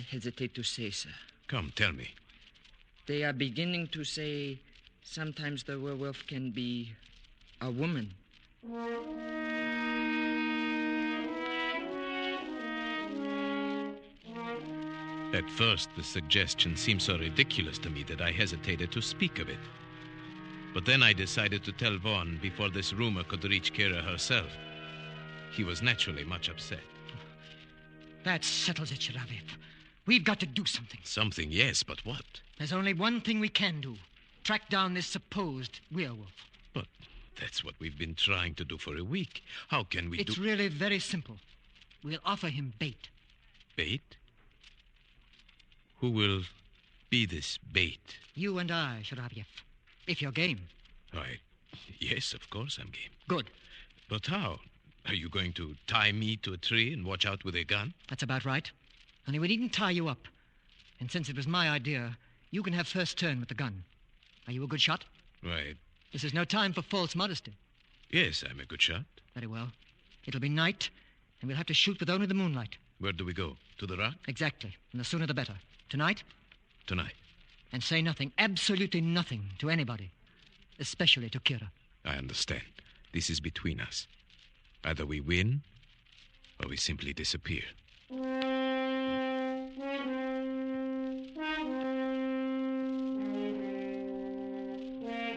hesitate to say, sir. Come, tell me. They are beginning to say sometimes the werewolf can be a woman. At first, the suggestion seemed so ridiculous to me that I hesitated to speak of it. But then I decided to tell Vaughan before this rumor could reach Kira herself. He was naturally much upset. That settles it, Sharavyev. We've got to do something. Something, yes, but what? There's only one thing we can do. Track down this supposed werewolf. But that's what we've been trying to do for a week. How can we It's really very simple. We'll offer him bait. Bait? Who will be this bait? You and I, Sharavyev. If you're game. Why, yes, of course I'm game. Good. But how? Are you going to tie me to a tree and watch out with a gun? That's about right. Only we needn't tie you up. And since it was my idea, you can have first turn with the gun. Are you a good shot? Right. This is no time for false modesty. Yes, I'm a good shot. Very well. It'll be night, and we'll have to shoot with only the moonlight. Where do we go? To the rock? Exactly. And the sooner the better. Tonight? Tonight. And say nothing, absolutely nothing, to anybody. Especially to Kira. I understand. This is between us. Either we win, or we simply disappear.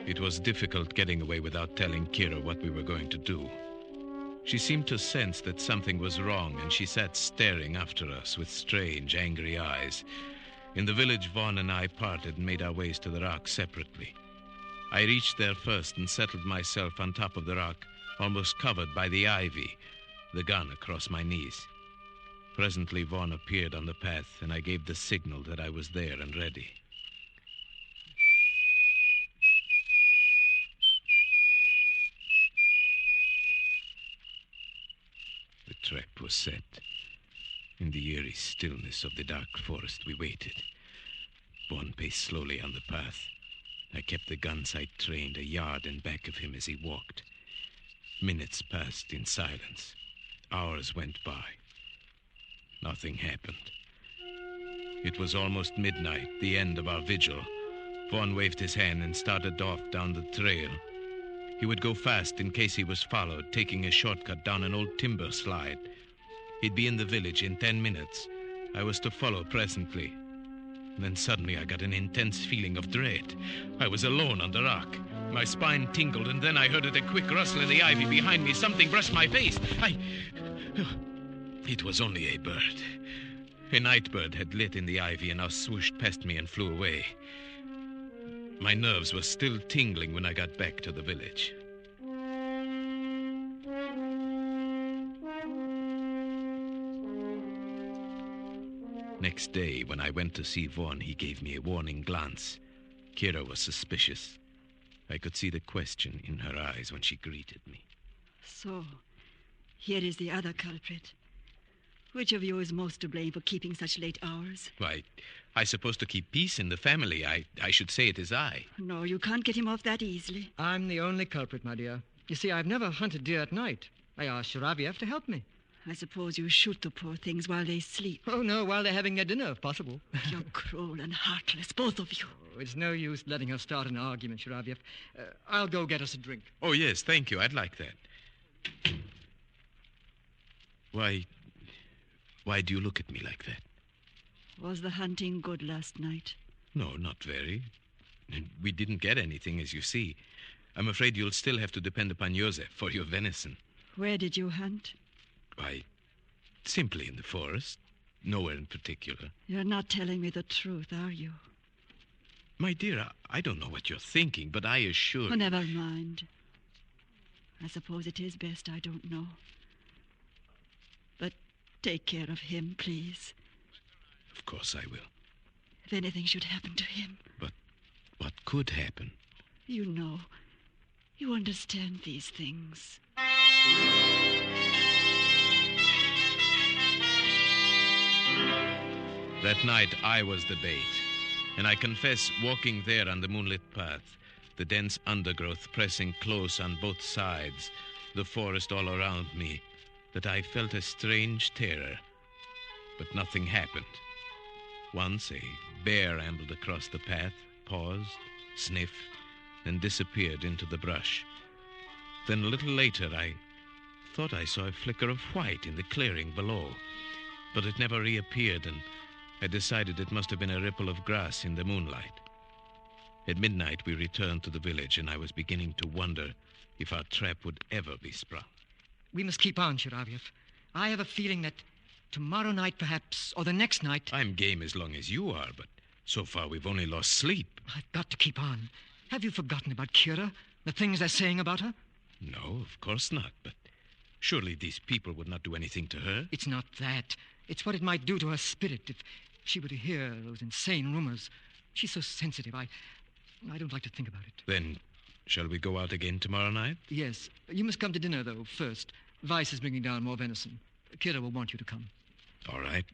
It was difficult getting away without telling Kira what we were going to do. She seemed to sense that something was wrong, and she sat staring after us with strange, angry eyes. In the village, Vaughn and I parted and made our ways to the rock separately. I reached there first and settled myself on top of the rock, almost covered by the ivy, the gun across my knees. Presently, Vaughn appeared on the path, and I gave the signal that I was there and ready. The trap was set. In the eerie stillness of the dark forest, we waited. Vaughn paced slowly on the path. I kept the gun sight trained a yard in back of him as he walked. Minutes passed in silence. Hours went by. Nothing happened. It was almost midnight, the end of our vigil. Vaughn waved his hand and started off down the trail. He would go fast in case he was followed, taking a shortcut down an old timber slide. He'd be in the village in 10 minutes. I was to follow presently. Then suddenly I got an intense feeling of dread. I was alone on the rock. My spine tingled, and then I heard a quick rustle in the ivy behind me. Something brushed my face. It was only a bird. A night bird had lit in the ivy and now swooshed past me and flew away. My nerves were still tingling when I got back to the village. Next day, when I went to see Vaughn, he gave me a warning glance. Kira was suspicious. I could see the question in her eyes when she greeted me. So, here is the other culprit. Which of you is most to blame for keeping such late hours? Why, I suppose to keep peace in the family, I should say it is I. No, you can't get him off that easily. I'm the only culprit, my dear. You see, I've never hunted deer at night. I asked Sharaviev to help me. I suppose you shoot the poor things while they sleep. Oh, no, while they're having their dinner, if possible. You're cruel and heartless, both of you. Oh, it's no use letting her start an argument, Sharaviev. I'll go get us a drink. Oh, yes, thank you. I'd like that. Why do you look at me like that? Was the hunting good last night? No, not very. We didn't get anything, as you see. I'm afraid you'll still have to depend upon Josef for your venison. Where did you hunt? Why, simply in the forest. Nowhere in particular. You're not telling me the truth, are you? My dear, I don't know what you're thinking, but I assure you... Oh, never mind. I suppose it is best I don't know. But take care of him, please. Of course I will. If anything should happen to him... But what could happen? You know. You understand these things. That night, I was the bait. And I confess, walking there on the moonlit path, the dense undergrowth pressing close on both sides, the forest all around me, that I felt a strange terror. But nothing happened. Once a bear ambled across the path, paused, sniffed, and disappeared into the brush. Then a little later, I thought I saw a flicker of white in the clearing below, but it never reappeared, and I decided it must have been a ripple of grass in the moonlight. At midnight, we returned to the village, and I was beginning to wonder if our trap would ever be sprung. We must keep on, Sharaviev. I have a feeling that tomorrow night, perhaps, or the next night... I'm game as long as you are, but so far we've only lost sleep. I've got to keep on. Have you forgotten about Kira? The things they're saying about her? No, of course not, but surely these people would not do anything to her. It's not that. It's what it might do to her spirit if she were to hear those insane rumors. She's so sensitive. I don't like to think about it. Then, shall we go out again tomorrow night? Yes. You must come to dinner, though, first. Weiss is bringing down more venison. Kira will want you to come. All right.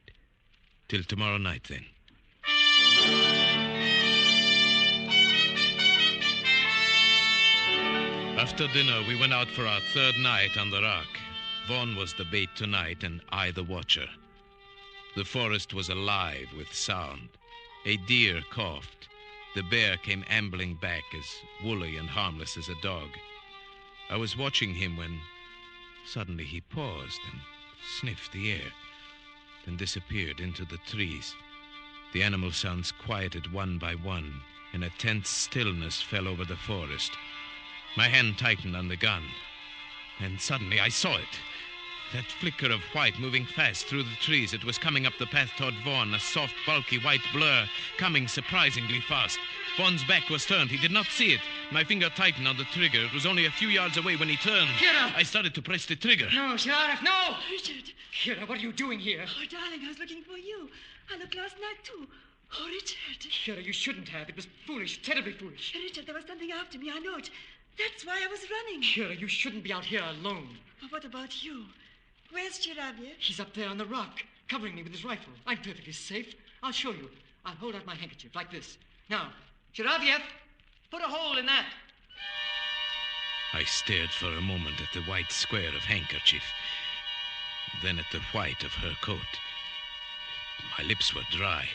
Till tomorrow night, then. After dinner, we went out for our third night on the rock. Vaughn was the bait tonight, and I the watcher. The forest was alive with sound. A deer coughed. The bear came ambling back, as woolly and harmless as a dog. I was watching him when suddenly he paused and sniffed the air, then disappeared into the trees. The animal sounds quieted one by one, and a tense stillness fell over the forest. My hand tightened on the gun, and suddenly I saw it. That flicker of white moving fast through the trees. It was coming up the path toward Vaughn, a soft, bulky white blur, coming surprisingly fast. Vaughn's back was turned. He did not see it. My finger tightened on the trigger. It was only a few yards away when he turned. Kira! I started to press the trigger. No, Sheriff, no! Richard! Kira, what are you doing here? Oh, darling, I was looking for you. I looked last night, too. Oh, Richard. Kira, you shouldn't have. It was foolish, terribly foolish. Richard, there was something after me, I know it. That's why I was running. Kira, you shouldn't be out here alone. But what about you? Where's Chiraviev? He's up there on the rock, covering me with his rifle. I'm perfectly safe. I'll show you. I'll hold out my handkerchief like this. Now, Chiraviev, put a hole in that. I stared for a moment at the white square of handkerchief, then at the white of her coat. My lips were dry.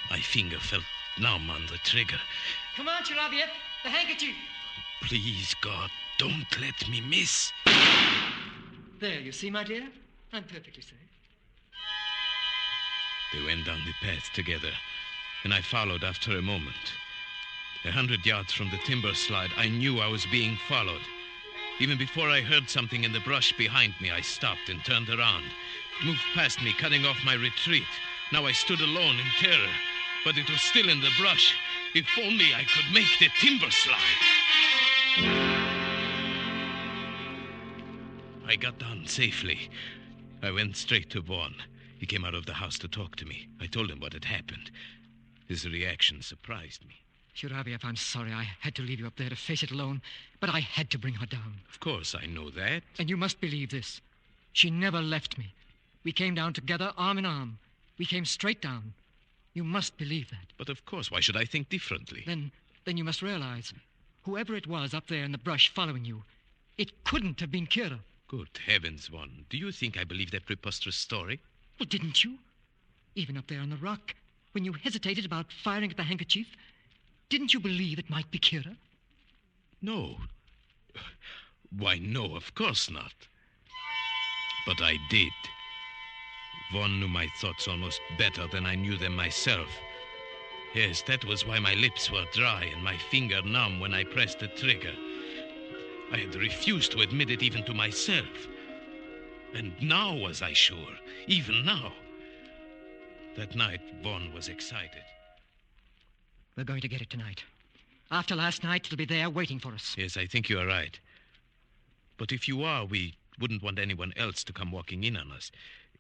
My finger felt numb on the trigger. Come on, Chiraviev, the handkerchief. Please, God, don't let me miss. There, you see, my dear? I'm perfectly safe. They went down the path together, and I followed after a moment. 100 yards from the timber slide, I knew I was being followed. Even before I heard something in the brush behind me, I stopped and turned around. It moved past me, cutting off my retreat. Now I stood alone in terror, but it was still in the brush. If only I could make the timber slide. I got down safely. I went straight to Vaughn. He came out of the house to talk to me. I told him what had happened. His reaction surprised me. Chiraviev, I'm sorry I had to leave you up there to face it alone, but I had to bring her down. Of course, I know that. And you must believe this. She never left me. We came down together, arm in arm. We came straight down. You must believe that. But of course, why should I think differently? Then you must realize, whoever it was up there in the brush following you, it couldn't have been Kira. Good heavens, Vaughn. Do you think I believe that preposterous story? Well, didn't you? Even up there on the rock, when you hesitated about firing at the handkerchief, didn't you believe it might be Kira? No. Why, no, of course not. But I did. Vaughn knew my thoughts almost better than I knew them myself. Yes, that was why my lips were dry and my finger numb when I pressed the trigger. I had refused to admit it even to myself. And now was I sure, even now. That night, Vaughn was excited. We're going to get it tonight. After last night, it'll be there waiting for us. Yes, I think you are right. But if you are, we wouldn't want anyone else to come walking in on us.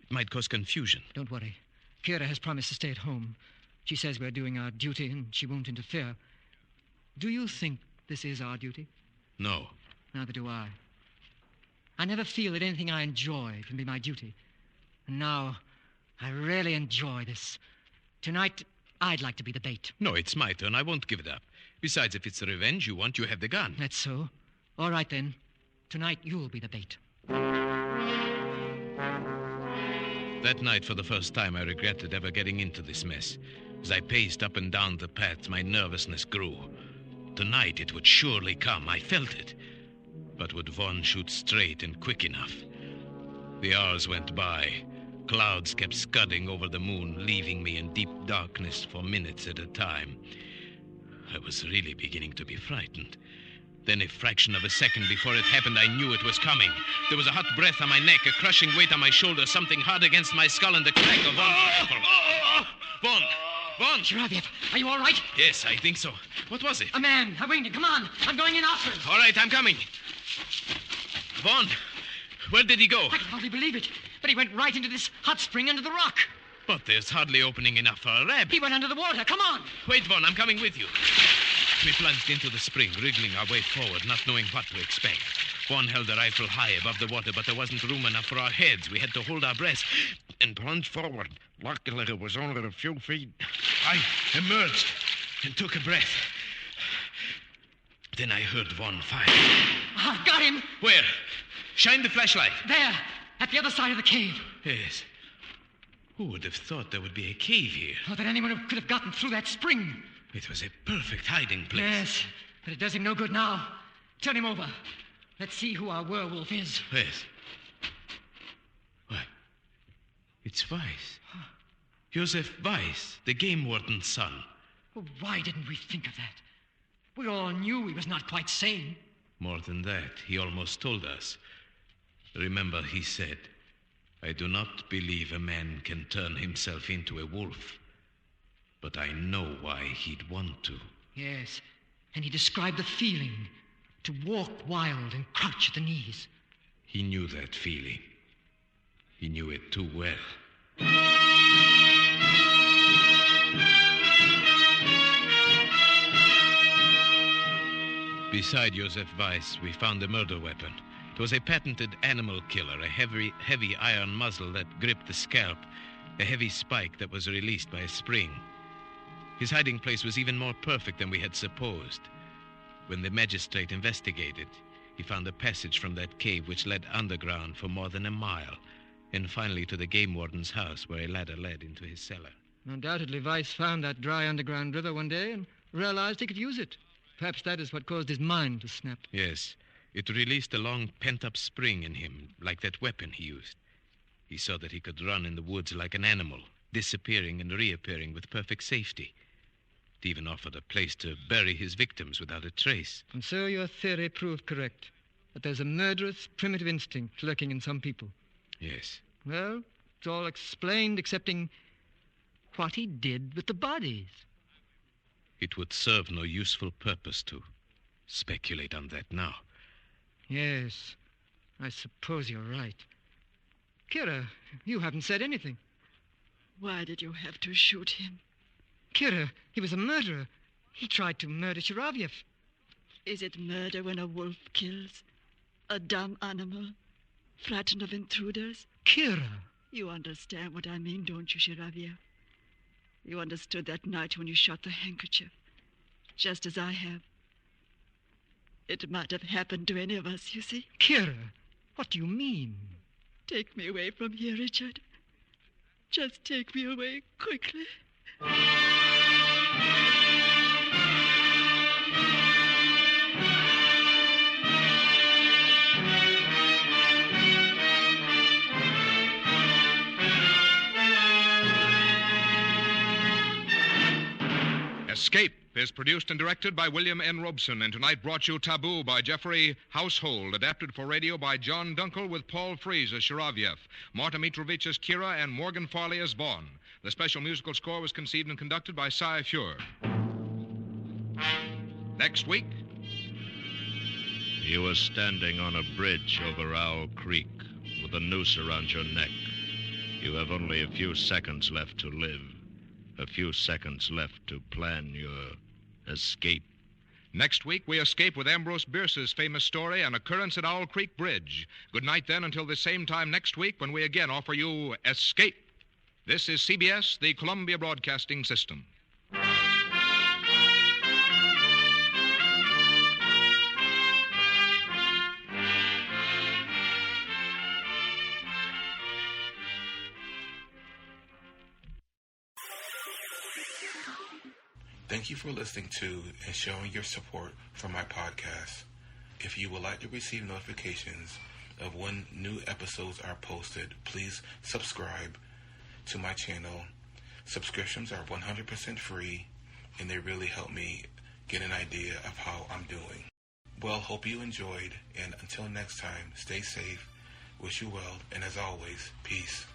It might cause confusion. Don't worry. Kira has promised to stay at home. She says we're doing our duty and she won't interfere. Do you think this is our duty? No. Neither do I. I never feel that anything I enjoy can be my duty. And now, I really enjoy this. Tonight, I'd like to be the bait. No, it's my turn. I won't give it up. Besides, if it's revenge you want, you have the gun. That's so. All right, then. Tonight, you'll be the bait. That night, for the first time, I regretted ever getting into this mess. As I paced up and down the path, my nervousness grew. Tonight, it would surely come. I felt it. But would Vaughn shoot straight and quick enough? The hours went by. Clouds kept scudding over the moon, leaving me in deep darkness for minutes at a time. I was really beginning to be frightened. Then, a fraction of a second before it happened, I knew it was coming. There was a hot breath on my neck, a crushing weight on my shoulder, something hard against my skull, and the crack of Vaughn's rifle. Vaughn! Vaughn! Chiraviev, are you all right? Yes, I think so. What was it? A man. I winged him. Come on. I'm going in after him. All right, I'm coming. Vaughn, where did he go? I can hardly believe it. But he went right into this hot spring under the rock. But there's hardly opening enough for a rabbit. He went under the water. Come on. Wait, Vaughn, I'm coming with you. We plunged into the spring, wriggling our way forward, not knowing what to expect. One held the rifle high above the water, but there wasn't room enough for our heads. We had to hold our breath and plunge forward. Luckily, it was only a few feet. I emerged and took a breath. Then I heard Vaughn fire. I've got him! Where? Shine the flashlight. There, at the other side of the cave. Yes. Who would have thought there would be a cave here? Or that anyone could have gotten through that spring. It was a perfect hiding place. Yes, but it does him no good now. Turn him over. Let's see who our werewolf is. Yes. Why? It's Weiss. Joseph Weiss, the game warden's son. Well, why didn't we think of that? We all knew he was not quite sane. More than that, he almost told us. Remember, he said, I do not believe a man can turn himself into a wolf, but I know why he'd want to. Yes, and he described the feeling, to walk wild and crouch at the knees. He knew that feeling. He knew it too well. Beside Joseph Weiss, we found a murder weapon. It was a patented animal killer, a heavy iron muzzle that gripped the scalp, a heavy spike that was released by a spring. His hiding place was even more perfect than we had supposed. When the magistrate investigated, he found a passage from that cave which led underground for more than a mile, and finally to the game warden's house, where a ladder led into his cellar. Undoubtedly, Weiss found that dry underground river one day and realized he could use it. Perhaps that is what caused his mind to snap. Yes, it released a long pent-up spring in him, like that weapon he used. He saw that he could run in the woods like an animal, disappearing and reappearing with perfect safety. It even offered a place to bury his victims without a trace. And so your theory proved correct, that there's a murderous, primitive instinct lurking in some people. Yes. Well, it's all explained excepting what he did with the bodies. It would serve no useful purpose to speculate on that now. Yes, I suppose you're right. Kira, you haven't said anything. Why did you have to shoot him? Kira, he was a murderer. He tried to murder Shiravyev. Is it murder when a wolf kills? A dumb animal? Frightened of intruders? Kira! You understand what I mean, don't you, Shiravyev? You understood that night when you shot the handkerchief, just as I have. It might have happened to any of us, you see. Kira, what do you mean? Take me away from here, Richard. Just take me away quickly. Escape is produced and directed by William N. Robeson, and tonight brought you Taboo by Jeffrey Household, adapted for radio by John Dunkel with Paul Frees as Shiravyev, Marta Mitrovich as Kira, and Morgan Farley as Vaughn. The special musical score was conceived and conducted by Cy Fure. Next week... You were standing on a bridge over Owl Creek with a noose around your neck. You have only a few seconds left to live. A few seconds left to plan your escape. Next week, we escape with Ambrose Bierce's famous story, An Occurrence at Owl Creek Bridge. Good night, then, until the same time next week when we again offer you Escape. This is CBS, the Columbia Broadcasting System. Thank you for listening to and showing your support for my podcast. If you would like to receive notifications of when new episodes are posted, please subscribe to my channel. Subscriptions are 100% free, and they really help me get an idea of how I'm doing. Well, hope you enjoyed, and until next time, stay safe, wish you well, and as always, peace.